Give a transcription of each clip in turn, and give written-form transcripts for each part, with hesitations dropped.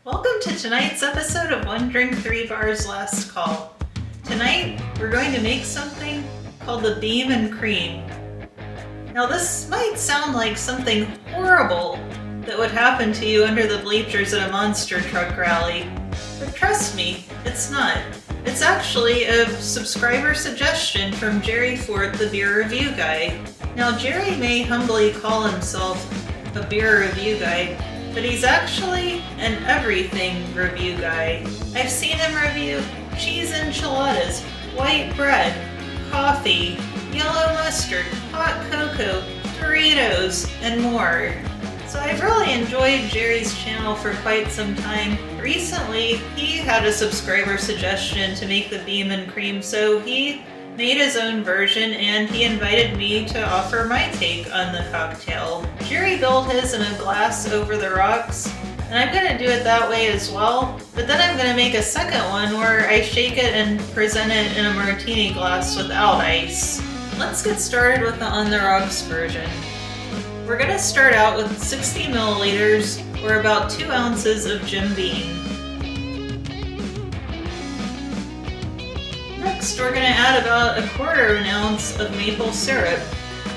Welcome to tonight's episode of One Drink, 3 Bars Last Call. Tonight, we're going to make something called the Beam and Cream. Now this might sound like something horrible that would happen to you under the bleachers at a monster truck rally, but trust me, it's not. It's actually a subscriber suggestion from Jerry Ford, the beer review guy. Now Jerry may humbly call himself a beer review guy, but he's actually an everything review guy. I've seen him review cheese enchiladas, white bread, coffee, yellow mustard, hot cocoa, Doritos, and more. So I've really enjoyed Jerry's channel for quite some time. Recently, he had a subscriber suggestion to make the Beam and Cream, so he made his own version and he invited me to offer my take on the cocktail. Jerry built his in a glass over the rocks, and I'm gonna do it that way as well, but then I'm gonna make a second one where I shake it and present it in a martini glass without ice. Let's get started with the on the rocks version. We're gonna start out with 60 milliliters or about 2 ounces of Jim Beam. Next, we're going to add about 1/4 ounce of maple syrup.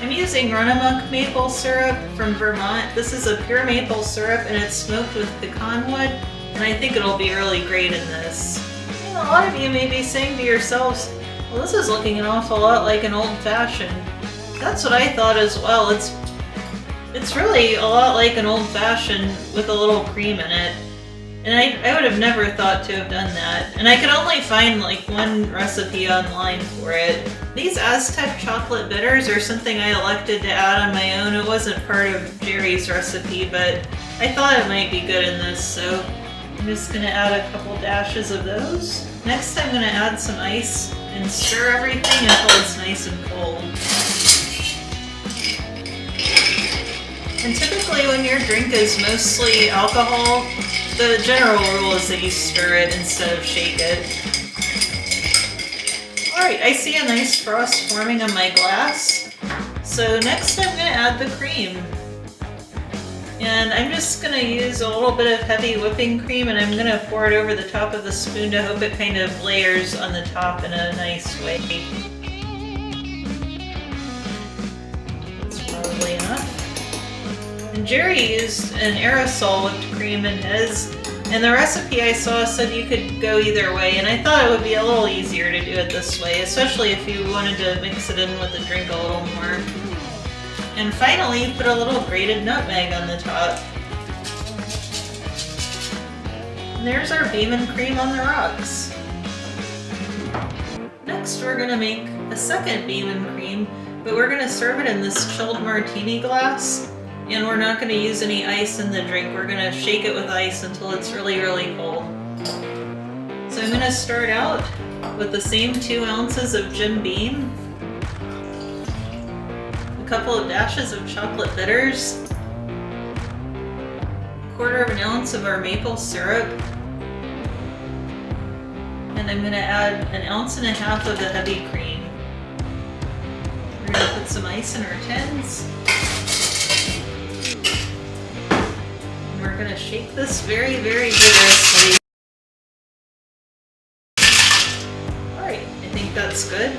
I'm using Runamok maple syrup from Vermont. This is a pure maple syrup and it's smoked with pecan wood, and I think it'll be really great in this. And a lot of you may be saying to yourselves, well, this is looking an awful lot like an old-fashioned. That's what I thought as well. It's really a lot like an old-fashioned with a little cream in it. And I would have never thought to have done that. And I could only find like one recipe online for it. These Aztec chocolate bitters are something I elected to add on my own. It wasn't part of Jerry's recipe, but I thought it might be good in this, so I'm just gonna add a couple dashes of those. Next I'm gonna add some ice and stir everything until it's nice and cold. And typically when your drink is mostly alcohol, the general rule is that you stir it instead of shake it. Alright, I see a nice frost forming on my glass. So next I'm going to add the cream. And I'm just going to use a little bit of heavy whipping cream and I'm going to pour it over the top of the spoon to hope it kind of layers on the top in a nice way. That's probably enough. And Jerry used an aerosol whipped cream in his, and the recipe I saw said you could go either way, and I thought it would be a little easier to do it this way, especially if you wanted to mix it in with the drink a little more. And finally, put a little grated nutmeg on the top. And there's our Beam and Cream on the rocks. Next, we're going to make a second Beam and Cream, but we're going to serve it in this chilled martini glass. And we're not going to use any ice in the drink. We're going to shake it with ice until it's really, really cold. So I'm going to start out with the same 2 ounces of Jim Beam, a couple of dashes of chocolate bitters, 1/4 ounce of our maple syrup, and I'm going to add 1.5 ounces of the heavy cream. We're going to put some ice in our tins. We're going to shake this very, very vigorously. Alright, I think that's good.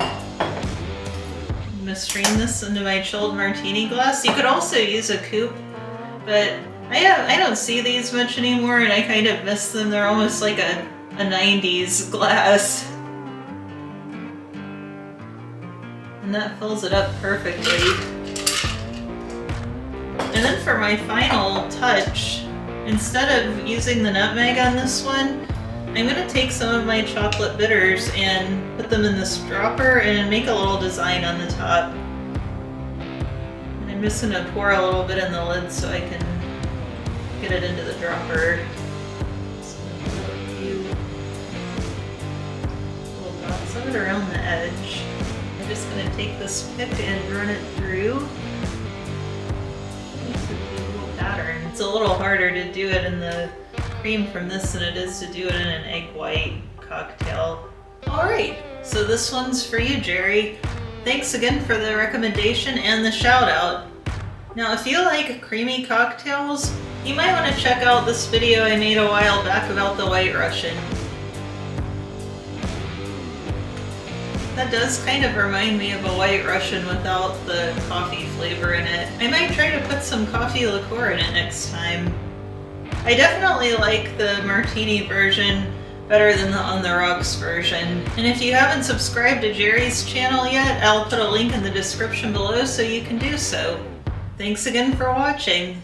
I'm going to strain this into my chilled martini glass. You could also use a coupe, but I don't see these much anymore and I kind of miss them. They're almost like a 90s glass. And that fills it up perfectly. And then for my final touch, instead of using the nutmeg on this one, I'm going to take some of my chocolate bitters and put them in this dropper and make a little design on the top. And I'm just going to pour a little bit in the lid so I can get it into the dropper. Just going to put a few little dots of it around the edge. I'm just going to take this pick and run it through. Pattern. It's a little harder to do it in the cream from this than it is to do it in an egg white cocktail. Alright, so this one's for you, Jerry. Thanks again for the recommendation and the shout out. Now if you like creamy cocktails, You might want to check out this video I made a while back about the White Russian. That does kind of remind me of a White Russian without the coffee flavor in it. I might try to put some coffee liqueur in it next time. I definitely like the Martini version better than the On the Rocks version. And if you haven't subscribed to Jerry's channel yet, I'll put a link in the description below so you can do so. Thanks again for watching.